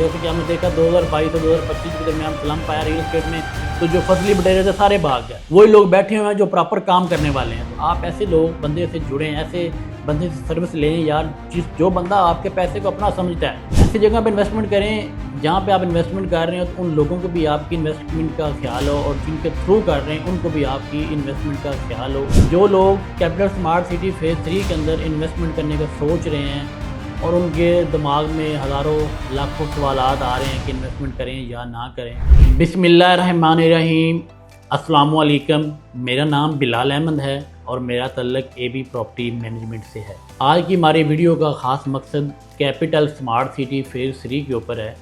जैसे कि हमने देखा 2022 और 2025 के दरमियान स्लम्प आया रियल एस्टेट में, तो जो फसली बटेरे थे सारे भाग गए। वही लोग बैठे हुए हैं जो प्रॉपर काम करने वाले हैं। तो आप ऐसे लोग बंदे से जुड़ें, ऐसे बंदे से सर्विस लें यार, जो बंदा आपके पैसे को अपना समझता है। ऐसी जगह पर इन्वेस्टमेंट करें जहाँ पे आप इन्वेस्टमेंट कर रहे हो तो उन लोगों को भी आपकी इन्वेस्टमेंट का ख्याल हो, और जिनके थ्रू कर रहे हैं उनको भी आपकी इन्वेस्टमेंट का ख्याल हो। जो लोग कैपिटल स्मार्ट सिटी फेज़ 3 के अंदर इन्वेस्टमेंट करने का सोच रहे हैं और उनके दिमाग में हज़ारों लाखों सवालात आ रहे हैं कि इन्वेस्टमेंट करें या ना करें। बिस्मिल्लाहिर्रहमानिर्रहीम, अस्सलाम वालेकुम। मेरा नाम बिलाल अहमद है और मेरा तल्लक AB प्रॉपर्टी मैनेजमेंट से है। आज की हमारी वीडियो का ख़ास मकसद कैपिटल स्मार्ट सिटी फेज़ 3 के ऊपर है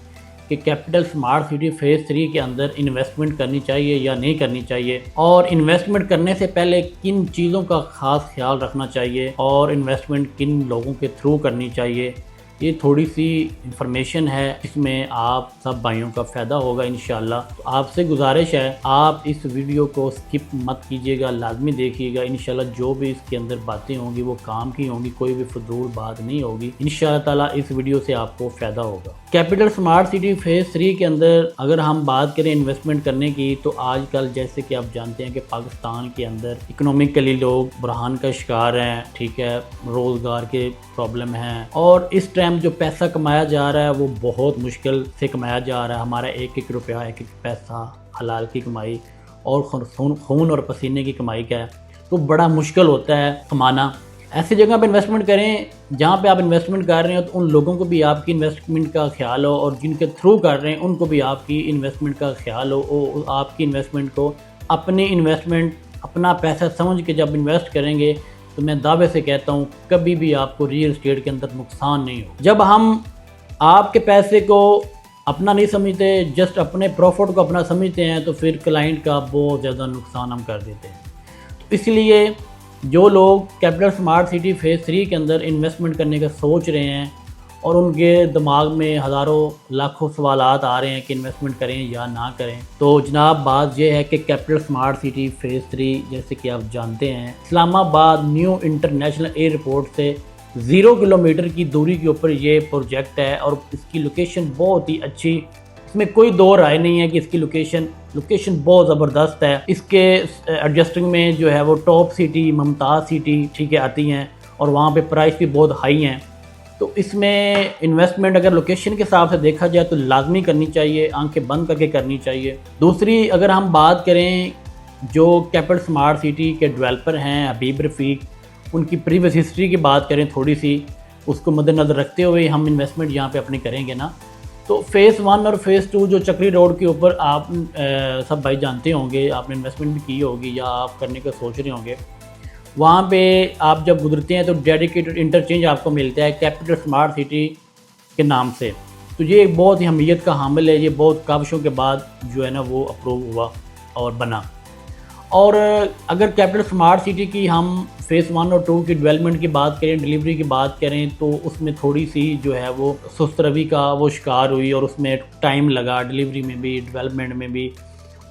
कि कैपिटल स्मार्ट सिटी फेज़ 3 के अंदर इन्वेस्टमेंट करनी चाहिए या नहीं करनी चाहिए, और इन्वेस्टमेंट करने से पहले किन चीज़ों का ख़ास ख्याल रखना चाहिए और इन्वेस्टमेंट किन लोगों के थ्रू करनी चाहिए। ये थोड़ी सी इंफॉर्मेशन है, इसमें आप सब भाइयों का फ़ायदा होगा इंशाल्लाह। तो आपसे गुजारिश है आप इस वीडियो को स्किप मत कीजिएगा, लाजमी देखिएगा। इंशाल्लाह जो भी इसके अंदर बातें होंगी वो काम की होंगी, कोई भी फजूल बात नहीं होगी। इंशाल्लाह ताला इस वीडियो से आपको फ़ायदा होगा। कैपिटल स्मार्ट सिटी फेज़ 3 के अंदर अगर हम बात करें इन्वेस्टमेंट करने की, तो आजकल जैसे कि आप जानते हैं कि पाकिस्तान के अंदर इकोनॉमिकली लोग बुरहान का शिकार हैं, ठीक है, रोज़गार के प्रॉब्लम हैं, और इस टाइम जो पैसा कमाया जा रहा है वो बहुत मुश्किल से कमाया जा रहा है। हमारा एक एक रुपया, एक एक पैसा हलाल की कमाई और खून और पसीने की कमाई का है, तो बड़ा मुश्किल होता है कमाना। ऐसी जगह पे इन्वेस्टमेंट करें जहाँ पे आप इन्वेस्टमेंट कर रहे हो तो उन लोगों को भी आपकी इन्वेस्टमेंट का ख्याल हो, और जिनके थ्रू कर रहे हैं उनको भी आपकी इन्वेस्टमेंट का ख्याल हो। और आपकी इन्वेस्टमेंट को अपनी इन्वेस्टमेंट, अपना पैसा समझ के जब इन्वेस्ट करेंगे तो मैं दावे से कहता हूँ कभी भी आपको रियल एस्टेट के अंदर नुकसान नहीं हो। जब हम आपके पैसे को अपना नहीं समझते, जस्ट अपने प्रॉफिट को अपना समझते हैं, तो फिर क्लाइंट का बहुत ज़्यादा नुकसान हम कर देते हैं। तो इसलिए जो लोग कैपिटल स्मार्ट सिटी फेज़ 3 के अंदर इन्वेस्टमेंट करने का सोच रहे हैं और उनके दिमाग में हज़ारों लाखों सवालात आ रहे हैं कि इन्वेस्टमेंट करें या ना करें, तो जनाब बात यह है कि कैपिटल स्मार्ट सिटी फेज़ 3 जैसे कि आप जानते हैं इस्लामाबाद न्यू इंटरनेशनल एयरपोर्ट से 0 किलोमीटर की दूरी के ऊपर ये प्रोजेक्ट है, और इसकी लोकेशन बहुत ही अच्छी, इसमें कोई दो राय नहीं है कि इसकी लोकेशन बहुत ज़बरदस्त है। इसके एडजस्टिंग में जो है वो टॉप सिटी, मुमताज़ सिटी, ठीक है, आती हैं, और वहाँ पे प्राइस भी बहुत हाई हैं। तो इसमें इन्वेस्टमेंट अगर लोकेशन के हिसाब से देखा जाए तो लाजमी करनी चाहिए, आंखें बंद करके करनी चाहिए। दूसरी अगर हम बात करें जो कैपिटल स्मार्ट सिटी के डेवलपर हैं हबीब रफ़ीक, उनकी प्रीवियस हिस्ट्री की बात करें थोड़ी सी, उसको मद्देनज़र रखते हुए हम इन्वेस्टमेंट यहाँ पे अपनी करेंगे ना, तो फेज़ 1 और फेज़ 2 जो चक्री रोड के ऊपर आप सब भाई जानते होंगे, आपने इन्वेस्टमेंट भी की होगी या आप करने का सोच रहे होंगे, वहाँ पे आप जब गुजरते हैं तो डेडिकेटेड इंटरचेंज आपको मिलता है कैपिटल स्मार्ट सिटी के नाम से। तो ये एक बहुत ही अहमियत का हामिल है, ये बहुत काविशों के बाद जो है ना वो अप्रूव हुआ और बना। और अगर कैपिटल स्मार्ट सिटी की हम फेज़ 1 और 2 की डेवलपमेंट की बात करें, डिलीवरी की बात करें, तो उसमें थोड़ी सी जो है वो सुस्त रवि का वो शिकार हुई, और उसमें टाइम लगा डिलीवरी में भी, डेवलपमेंट में भी।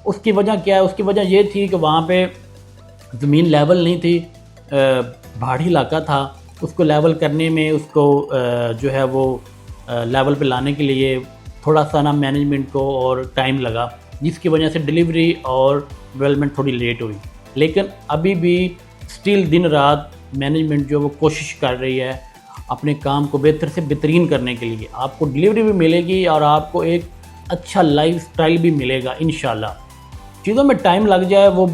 उसकी वजह क्या है? उसकी वजह ये थी कि वहाँ पे ज़मीन लेवल नहीं थी, पहाड़ी इलाका था, उसको लेवल करने में, उसको जो है वो लेवल पे लाने के लिए थोड़ा सा ना मैनेजमेंट को और टाइम लगा, जिसकी वजह से डिलीवरी और डेवलपमेंट थोड़ी लेट हुई। लेकिन अभी भी स्टिल दिन रात मैनेजमेंट जो वो कोशिश कर रही है अपने काम को बेहतर से बेहतरीन करने के लिए। आपको डिलीवरी भी मिलेगी और आपको एक अच्छा लाइफ स्टाइल भी मिलेगा इंशाल्लाह। चीज़ों में टाइम लग जाए वो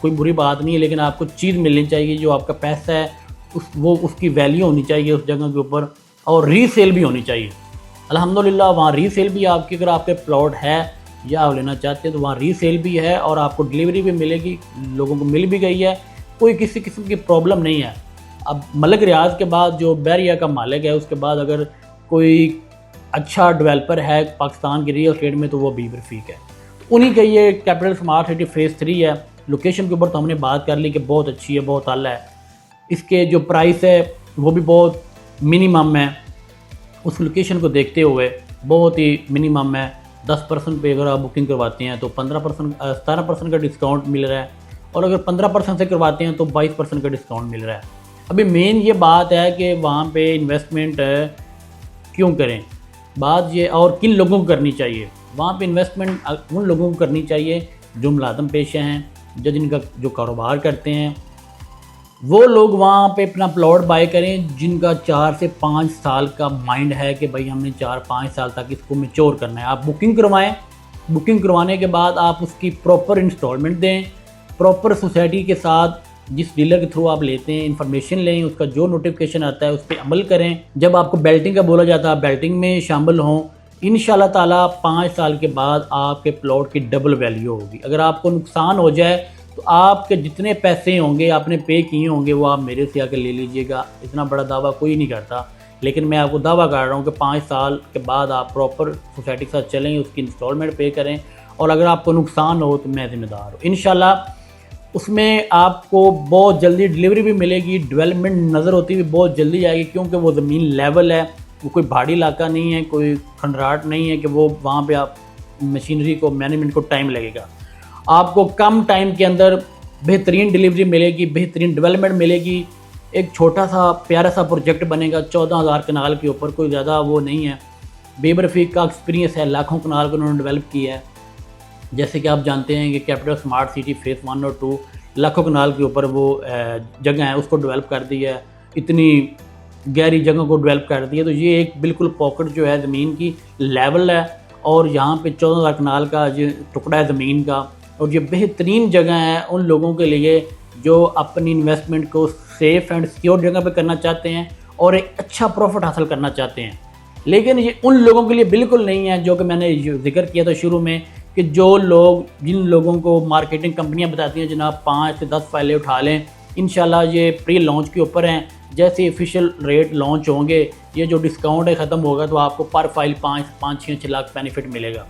कोई बुरी बात नहीं है, लेकिन आपको चीज़ मिलनी चाहिए, जो आपका पैसा है उसकी वैल्यू होनी चाहिए उस जगह के ऊपर, और रीसेल भी होनी चाहिए। अल्हम्दुलिल्लाह वहाँ रीसेल भी आपकी, अगर आपके प्लॉट है या आप लेना चाहते हैं तो वहाँ रीसेल भी है, और आपको डिलीवरी भी मिलेगी, लोगों को मिल भी गई है, कोई किसी किस्म की प्रॉब्लम नहीं है। अब मलिक रियाज के बाद जो बैरिया का मालिक है, उसके बाद अगर कोई अच्छा डेवलपर है पाकिस्तान की रियल एस्टेट में तो वो हबीब रफ़ीक है। उन्हीं का ये कैपिटल स्मार्ट सिटी फेज़ 3 है। लोकेशन के ऊपर तो हमने बात कर ली कि बहुत अच्छी है, बहुत आला है। इसके जो प्राइस है वो भी बहुत मिनिमम है, उस लोकेशन को देखते हुए बहुत ही मिनिमम है। 10% पे अगर आप बुकिंग करवाते हैं तो 17% का डिस्काउंट मिल रहा है, और अगर 15% से करवाते हैं तो 22% का डिस्काउंट मिल रहा है। अभी मेन ये बात है कि वहाँ पे इन्वेस्टमेंट क्यों करें। बात ये और किन लोगों को करनी चाहिए, वहाँ पे इन्वेस्टमेंट उन लोगों को करनी चाहिए जो मुलाज़म पेशे हैं, जिनका जो कारोबार करते हैं। वो लोग वहाँ पे अपना प्लॉट बाय करें जिनका 4 से 5 साल का माइंड है कि भाई हमने 4-5 साल तक इसको मैच्योर करना है। आप बुकिंग करवाएं, बुकिंग करवाने के बाद आप उसकी प्रॉपर इंस्टॉलमेंट दें, प्रॉपर सोसाइटी के साथ जिस डीलर के थ्रू आप लेते हैं इन्फॉर्मेशन लें, उसका जो नोटिफिकेशन आता है उस पर अमल करें। जब आपको बेल्टिंग का बोला जाता है बेल्टिंग में शामिल हों। इंशाल्लाह ताला 5 साल के बाद आपके प्लॉट की डबल वैल्यू होगी। अगर आपको नुकसान हो जाए तो आपके जितने पैसे होंगे आपने पे किए होंगे वो आप मेरे से आकर ले लीजिएगा। इतना बड़ा दावा कोई नहीं करता, लेकिन मैं आपको दावा कर रहा हूँ कि 5 साल के बाद आप प्रॉपर सोसाइटी के साथ चलें, उसकी इंस्टॉलमेंट पे करें, और अगर आपको नुकसान हो तो मैं ज़िम्मेदार हूँ। इंशाल्लाह उसमें आपको बहुत जल्दी डिलीवरी भी मिलेगी, डेवलपमेंट नज़र होती हुई बहुत जल्दी आएगी, क्योंकि वो ज़मीन लेवल है, वो कोई पहाड़ी इलाका नहीं है, कोई खंडराट नहीं है कि वो वहाँ पे आप मशीनरी को मैनेजमेंट को टाइम लगेगा। आपको कम टाइम के अंदर बेहतरीन डिलीवरी मिलेगी, बेहतरीन डेवलपमेंट मिलेगी। एक छोटा सा प्यारा सा प्रोजेक्ट बनेगा 14,000 कनाल के ऊपर, कोई ज़्यादा वो नहीं है। बेब रफ़ीक का एक्सपीरियंस है, लाखों कनाल को उन्होंने डेवलप किया है। जैसे कि आप जानते हैं कि कैपिटल स्मार्ट सिटी फेज़ 1 और 2 लाखों कनाल के ऊपर वो जगह है उसको डेवलप कर दी है, इतनी गहरी जगह को डेवलप कर दिया। तो ये एक बिल्कुल पॉकेट जो है ज़मीन की लेवल है, और यहाँ पे 14,000 कनाल का जो टुकड़ा है ज़मीन का, और ये बेहतरीन जगह है उन लोगों के लिए जो अपनी इन्वेस्टमेंट को सेफ़ एंड सिक्योर जगह पे करना चाहते हैं और एक अच्छा प्रॉफिट हासिल करना चाहते हैं। लेकिन ये उन लोगों के लिए बिल्कुल नहीं है जो कि मैंने जिक्र किया था शुरू में, कि जो लोग जिन लोगों को मार्केटिंग कंपनियां बताती हैं जनाब 5 से 10 फाइलें उठा लें, इंशाल्लाह ये प्री लॉन्च के ऊपर हैं। जैसे ऑफिशियल रेट लॉन्च होंगे, ये जो डिस्काउंट है ख़त्म होगा, तो आपको पर फाइल 5-6 लाख बेनिफिट मिलेगा।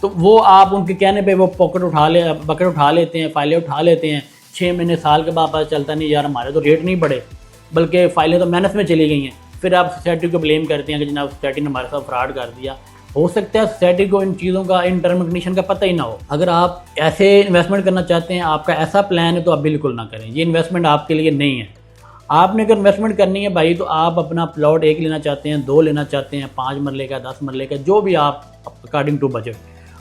तो वो आप उनके कहने पे वो बकेट उठा लेते हैं, फाइलें उठा लेते हैं। 6 महीने साल के बाद पता चलता नहीं यार हमारे तो रेट नहीं बढ़े, बल्कि फ़ाइलें तो माइनस में चली गई हैं। फिर आप सोसाइटी को ब्लेम करते हैं कि जनाब सोसाइटी ने हमारे साथ फ्रॉड कर दिया। हो सकता है सोसाइटी को इन चीज़ों का, इन टर्म एंड कंडीशन का पता ही ना हो। अगर आप ऐसे इन्वेस्टमेंट करना चाहते हैं, आपका ऐसा प्लान है, तो आप बिल्कुल ना करें, ये इन्वेस्टमेंट आपके लिए नहीं है। आपने अगर इन्वेस्टमेंट करनी है भाई, तो आप अपना प्लॉट 1 लेना चाहते हैं, 2 लेना चाहते हैं, 5 मरले का, 10 मरले का, जो भी आप अकॉर्डिंग टू बजट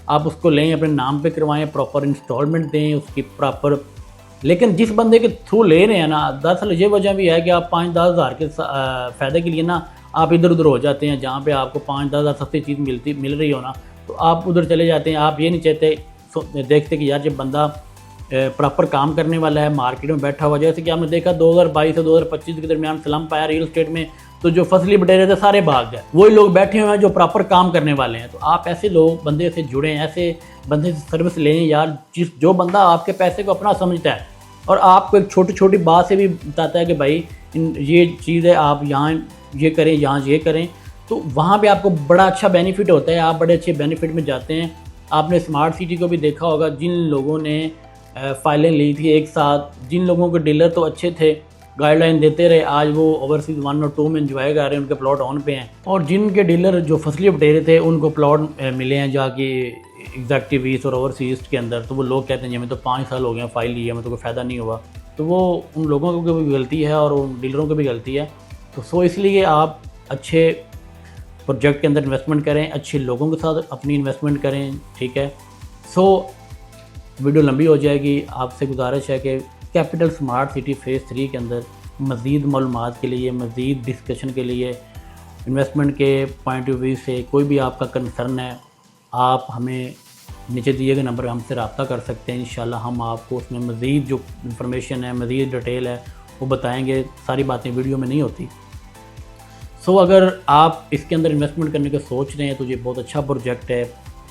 आप उसको लें, अपने नाम पे करवाएं, प्रॉपर इंस्टॉलमेंट दें उसकी प्रॉपर। लेकिन जिस बंदे के थ्रू ले रहे हैं ना, दरअसल ये वजह भी है कि आप 5-10 हज़ार के फ़ायदे के लिए ना आप इधर उधर हो जाते हैं। जहाँ पे आपको 5-10 हज़ार सस्ती चीज़ मिल रही हो ना, तो आप उधर चले जाते हैं। आप ये नहीं चाहते, देखते कि यार जब बंदा प्रॉपर काम करने वाला है, मार्केट में बैठा हुआ, जैसे कि आपने देखा 2022 से 2025 के दरमियान स्लम्प आया रियल एस्टेट में, तो जो फसली बटेरे थे सारे भाग गए। वही लोग बैठे हुए हैं जो प्रॉपर काम करने वाले हैं। तो आप ऐसे लोग बंदे से जुड़ें, ऐसे बंदे से सर्विस लें यार, जो बंदा आपके पैसे को अपना समझता है और आपको एक छोटी छोटी बात से भी बताता है कि भाई ये चीज़ है, आप यहाँ ये करें, यहाँ ये करें, तो वहाँ पे आपको बड़ा अच्छा बेनिफिट होता है। आप बड़े अच्छे बेनिफिट में जाते हैं। आपने स्मार्ट सिटी को भी देखा होगा, जिन लोगों ने फाइलें ली थी एक साथ, जिन लोगों के डीलर तो अच्छे थे, गाइडलाइन देते रहे, आज वो ओवरसीज़ 1 और 2 में एंजॉय कर रहे हैं, उनके प्लॉट ऑन पे हैं। और जिनके डीलर जो फसली बटेरे थे उनको प्लॉट मिले हैं जाके एग्जैक्टिव ईस्ट और ओवरसीज़ ईस्ट के अंदर। तो वो लोग कहते हैं हमें तो 5 साल हो गए फाइल ली है, हमें तो कोई फ़ायदा नहीं हुआ। तो वो उन लोगों की भी गलती है और उन डीलरों की भी गलती है। तो इसलिए आप अच्छे प्रोजेक्ट के अंदर इन्वेस्टमेंट करें, अच्छे लोगों के साथ अपनी इन्वेस्टमेंट करें, ठीक है। वीडियो लंबी हो जाएगी। आपसे गुजारिश है कि कैपिटल स्मार्ट सिटी फेज़ 3 के अंदर मज़ीद मालूमात के लिए, मज़ीद डिस्कशन के लिए, इन्वेस्टमेंट के पॉइंट ऑफ व्यू से कोई भी आपका कंसर्न है, आप हमें नीचे दिए गए नंबर पर हमसे रब्ता कर सकते हैं। इंशाल्लाह हम आपको उसमें मज़ीद जो इन्फॉर्मेशन है, मज़ीद डिटेल है, वो बताएंगे। सारी बातें वीडियो में नहीं होती। अगर आप इसके अंदर इन्वेस्टमेंट करने का सोच रहे हैं तो ये बहुत अच्छा प्रोजेक्ट है।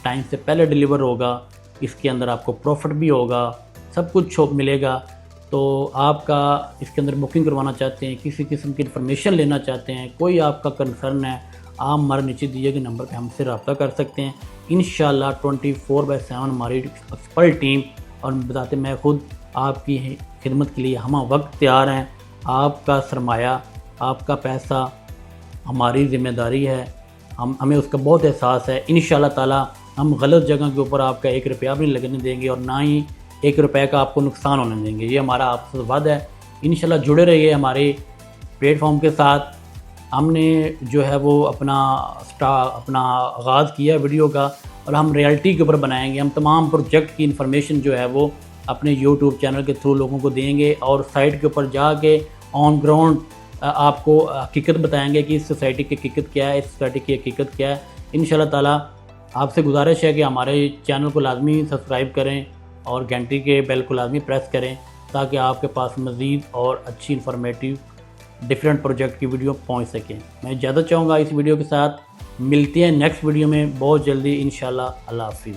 टाइम से पहले डिलीवर होगा, इसके अंदर आपको प्रॉफिट भी होगा, सब कुछ मिलेगा। तो आपका इसके अंदर बुकिंग करवाना चाहते हैं, किसी किस्म की इन्फॉर्मेशन लेना चाहते हैं, कोई आपका कंसर्न है, आप हमारे नीचे दिए गए नंबर पे हमसे रब्ता कर सकते हैं। इंशाल्लाह 24/7 हमारी एक्सपर्ट टीम और बताते मैं खुद आपकी खिदमत के लिए हम वक्त तैयार हैं। आपका सरमाया, आपका पैसा हमारी ज़िम्मेदारी है, हमें उसका बहुत एहसास है। इंशाल्लाह ताला हम गलत जगह के ऊपर आपका 1 रुपया भी नहीं लगने देंगे और ना ही 1 रुपये का आपको नुकसान होने देंगे। ये हमारा आपसे वादा है। इंशाल्लाह जुड़े रहिए हमारे प्लेटफॉर्म के साथ। हमने जो है वो अपना आगाज़ किया वीडियो का, और हम रियलिटी के ऊपर बनाएंगे। हम तमाम प्रोजेक्ट की इन्फॉर्मेशन जो है वो अपने यूट्यूब चैनल के थ्रू लोगों को देंगे, और साइट के ऊपर जाके ऑन ग्राउंड आपको हकीकत बताएंगे कि इस सोसाइटी की हकीकत क्या है, इस सोसाइटी की हकीकत क्या है। इंशाल्लाह ताला आपसे गुजारिश है कि हमारे चैनल को लाजमी सब्सक्राइब करें और घंटी के बेल को लाजमी प्रेस करें, ताकि आपके पास मज़ीद और अच्छी इन्फॉर्मेटिव डिफरेंट प्रोजेक्ट की वीडियो पहुंच सकें। मैं इजाज़त चाहूँगा इस वीडियो के साथ। मिलते हैं नेक्स्ट वीडियो में बहुत जल्दी इंशाल्लाह। अल्लाह हाफ़िज़।